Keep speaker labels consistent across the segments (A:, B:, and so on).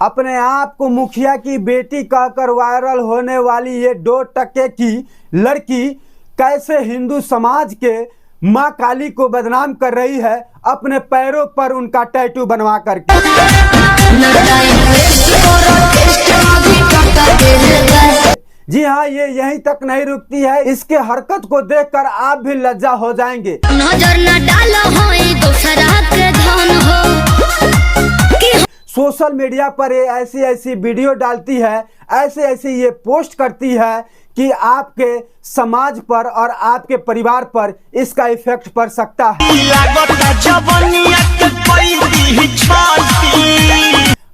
A: अपने आप को मुखिया की बेटी कहकर वायरल होने वाली ये 2% की लड़की कैसे हिंदू समाज के मां काली को बदनाम कर रही है अपने पैरों पर उनका टैटू बनवा करके। जी हाँ, ये यहीं तक नहीं रुकती है, इसके हरकत को देखकर आप भी लज्जा हो जाएंगे।
B: नजर न डालो होई दूसरा के धन हो।
A: सोशल मीडिया पर ये ऐसी ऐसी वीडियो डालती है, ऐसे ऐसे ये पोस्ट करती है कि आपके समाज पर और आपके परिवार पर इसका इफेक्ट पड़ सकता है।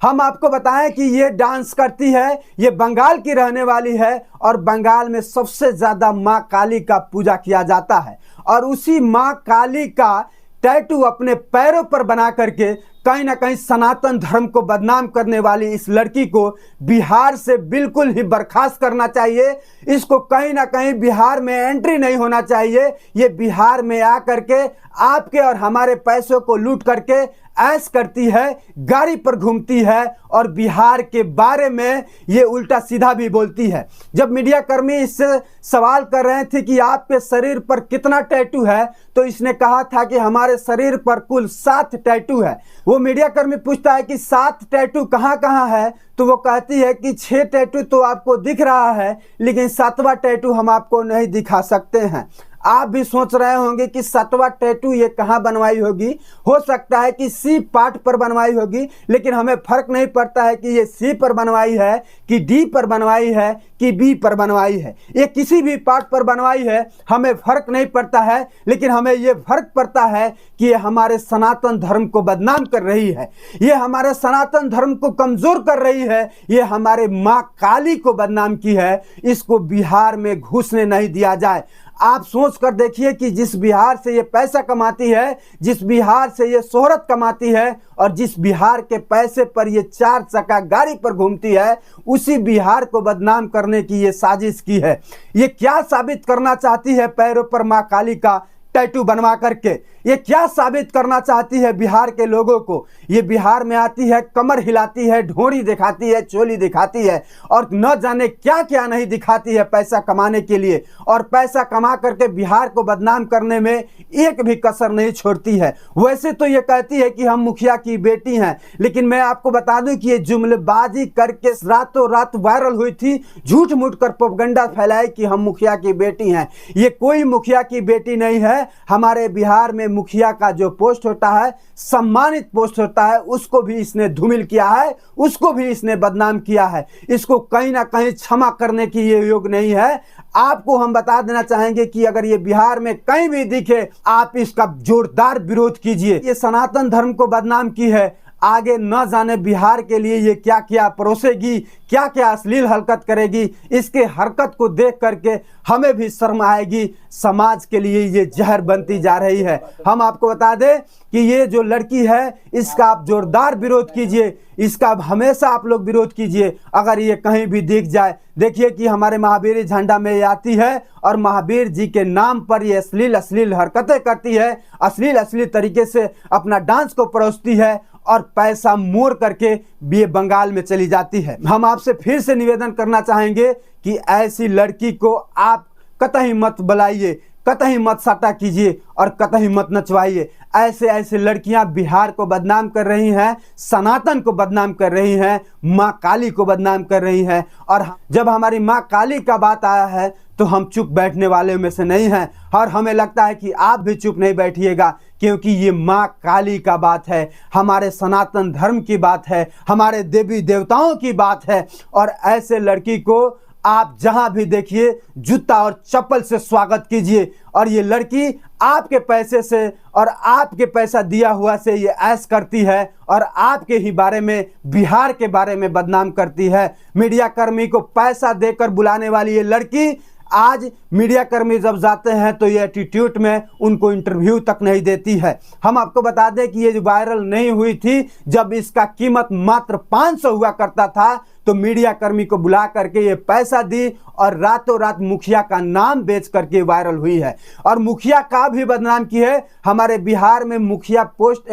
A: हम आपको बताएं कि ये डांस करती है, ये बंगाल की रहने वाली है और बंगाल में सबसे ज्यादा मां काली का पूजा किया जाता है और उसी मां काली का टैटू अपने पैरों पर बना करके कहीं ना कहीं सनातन धर्म को बदनाम करने वाली इस लड़की को बिहार से बिल्कुल ही बर्खास्त करना चाहिए। इसको कहीं ना कहीं बिहार में एंट्री नहीं होना चाहिए। ये बिहार में आ करके आपके और हमारे पैसों को लूट करके ऐश करती है, गाड़ी पर घूमती है और बिहार के बारे में ये उल्टा सीधा भी बोलती है। जब मीडिया कर्मी इससे सवाल कर रहे थे कि आपके शरीर पर कितना टैटू है, तो इसने कहा था कि हमारे शरीर पर कुल 7 टैटू है। वो मीडिया कर्मी पूछता है कि 7 टैटू कहाँ कहाँ है, तो वो कहती है कि 6 टैटू तो आपको दिख रहा है, लेकिन 7वां टैटू हम आपको नहीं दिखा सकते हैं। आप भी सोच रहे होंगे कि 7वां टैटू ये कहाँ बनवाई होगी। हो सकता है कि सी पार्ट पर बनवाई होगी, लेकिन हमें फर्क नहीं पड़ता है कि ये सी पर बनवाई है कि डी पर बनवाई है कि बी पर बनवाई है। ये किसी भी पार्ट पर बनवाई है, हमें फर्क नहीं पड़ता है, लेकिन हमें ये फर्क पड़ता है कि ये हमारे सनातन धर्म को बदनाम कर रही है, ये हमारे सनातन धर्म को कमजोर कर रही है, ये हमारे माँ काली को बदनाम की है। इसको बिहार में घुसने नहीं दिया जाए। आप सोच कर देखिए कि जिस बिहार से ये पैसा कमाती है, जिस बिहार से ये शोहरत कमाती है और जिस बिहार के पैसे पर ये 4 चक्का गाड़ी पर घूमती है, उसी बिहार को बदनाम करने की ये साजिश की है। ये क्या साबित करना चाहती है पैरों पर मां काली का टैटू बनवा करके? ये क्या साबित करना चाहती है बिहार के लोगों को? ये बिहार में आती है, कमर हिलाती है, ढोरी दिखाती है, चोली दिखाती है और न जाने क्या क्या नहीं दिखाती है पैसा कमाने के लिए, और पैसा कमा करके बिहार को बदनाम करने में एक भी कसर नहीं छोड़ती है। वैसे तो ये कहती है कि हम मुखिया की बेटी हैं, लेकिन मैं आपको बता दूं कि ये जुमलेबाजी करके रातों रात वायरल हुई थी, झूठ मूठ कर प्रोपेगेंडा फैलाई कि हम मुखिया की बेटी हैं। ये कोई मुखिया की बेटी नहीं है। हमारे बिहार में मुखिया का जो पोस्ट होता है, सम्मानित पोस्ट होता है, उसको भी इसने धूमिल किया है, उसको भी इसने बदनाम किया है। इसको कहीं ना कहीं क्षमा करने की ये योग नहीं है। आपको हम बता देना चाहेंगे कि अगर ये बिहार में कहीं भी दिखे, आप इसका जोरदार विरोध कीजिए। ये सनातन धर्म को बदनाम की है, आगे न जाने बिहार के लिए ये क्या क्या परोसेगी, क्या क्या अश्लील हरकत करेगी। इसके हरकत को देख करके हमें भी शर्म आएगी। समाज के लिए ये जहर बनती जा रही है। हम आपको बता दें कि ये जो लड़की है, इसका आप जोरदार विरोध कीजिए, इसका हमेशा आप लोग विरोध कीजिए। अगर ये कहीं भी दिख जाए, देखिए कि हमारे महावीर झंडा में ये आती है और महावीर जी के नाम पर ये अश्लील हरकतें करती है, अश्लील तरीके से अपना डांस को परोसती है और पैसा मोड़ करके ये बंगाल में चली जाती है। हम आपसे फिर से निवेदन करना चाहेंगे कि ऐसी लड़की को आप कतई मत बुलाइए, कतई मत साटा कीजिए और कतई मत नचवाइए। ऐसे ऐसे लड़कियां बिहार को बदनाम कर रही हैं, सनातन को बदनाम कर रही हैं, माँ काली को बदनाम कर रही हैं। और जब हमारी माँ काली का बात आया है तो हम चुप बैठने वाले में से नहीं हैं, और हमें लगता है कि आप भी चुप नहीं बैठिएगा, क्योंकि ये माँ काली का बात है, हमारे सनातन धर्म की बात है, हमारे देवी देवताओं की बात है। और ऐसे लड़की को आप जहां भी देखिए जूता और चप्पल से स्वागत कीजिए। और ये लड़की आपके पैसे से और आपके पैसा दिया हुआ से ये ऐश करती है और आपके ही बारे में, बिहार के बारे में बदनाम करती है। मीडिया कर्मी को पैसा देकर बुलाने वाली ये लड़की आज मीडिया कर्मी जब जाते हैं तो ये एटीट्यूड में उनको इंटरव्यू तक नहीं देती है। हम आपको बता दें कि ये जो वायरल नहीं हुई थी, जब इसका कीमत मात्र 500 हुआ करता था, तो मीडिया कर्मी को बुला करके ये पैसा दी और रातों रात मुखिया का नाम बेच करके वायरल हुई है। और मुखिया का भी बदनाम की है। हमारे बिहार में मुखिया पोस्ट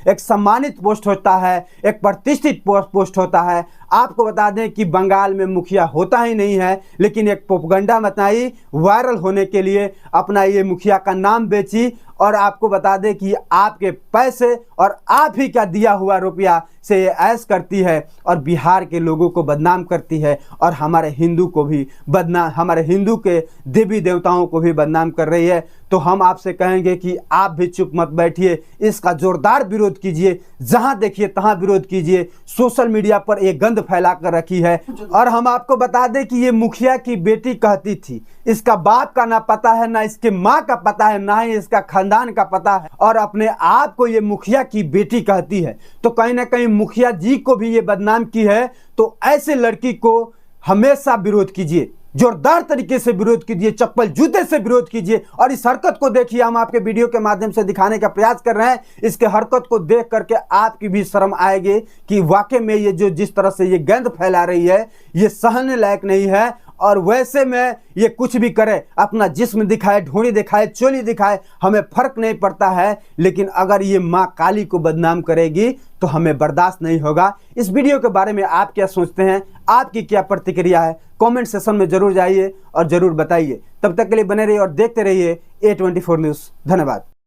A: एक सम्मानित पोस्ट होता है, एक प्रतिष्ठित पोस्ट होता है। आपको बता दें कि बंगाल में मुखिया होता ही नहीं है, लेकिन एक प्रोपगंडा मचाई वायरल होने के लिए अपना ये मुखिया का नाम बेची। और आपको बता दें कि आपके पैसे और आप ही का दिया हुआ रुपया से ये ऐश करती है और बिहार के लोगों को बदनाम करती है और हमारे हिंदू को भी बदनाम, हमारे हिंदू के देवी देवताओं को भी बदनाम कर रही है। तो हम आपसे कहेंगे कि आप भी चुप मत बैठिए, इसका जोरदार विरोध कीजिए, जहां देखिए तहां विरोध कीजिए। सोशल मीडिया पर एक गंद फैला कर रखी है। और हम आपको बता दें कि ये मुखिया की बेटी कहती थी, इसका बाप का ना पता है, ना इसके माँ का पता है, ना ही इसका खानदान का पता है, और अपने आप को ये मुखिया की बेटी कहती है। तो कहीं ना कहीं मुखिया जी को भी ये बदनाम की है। तो ऐसे लड़की को हमेशा विरोध कीजिए, जोरदार तरीके से विरोध कीजिए, चप्पल जूते से विरोध कीजिए। और इस हरकत को देखिए, हम आपके वीडियो के माध्यम से दिखाने का प्रयास कर रहे हैं। इसके हरकत को देख करके आपकी भी शर्म आएगी कि वाकई में ये जो जिस तरह से ये गंद फैला रही है ये सहने लायक नहीं है। और वैसे में ये कुछ भी करे, अपना जिस्म दिखाए, ढोंडी दिखाए, चोली दिखाए, हमें फर्क नहीं पड़ता है। लेकिन अगर ये माँ काली को बदनाम करेगी तो हमें बर्दाश्त नहीं होगा। इस वीडियो के बारे में आप क्या सोचते हैं, आपकी क्या प्रतिक्रिया है, कमेंट सेक्शन में जरूर जाइए और जरूर बताइए। तब तक के लिए बने रहिए और देखते रहिए A24 न्यूज़। धन्यवाद।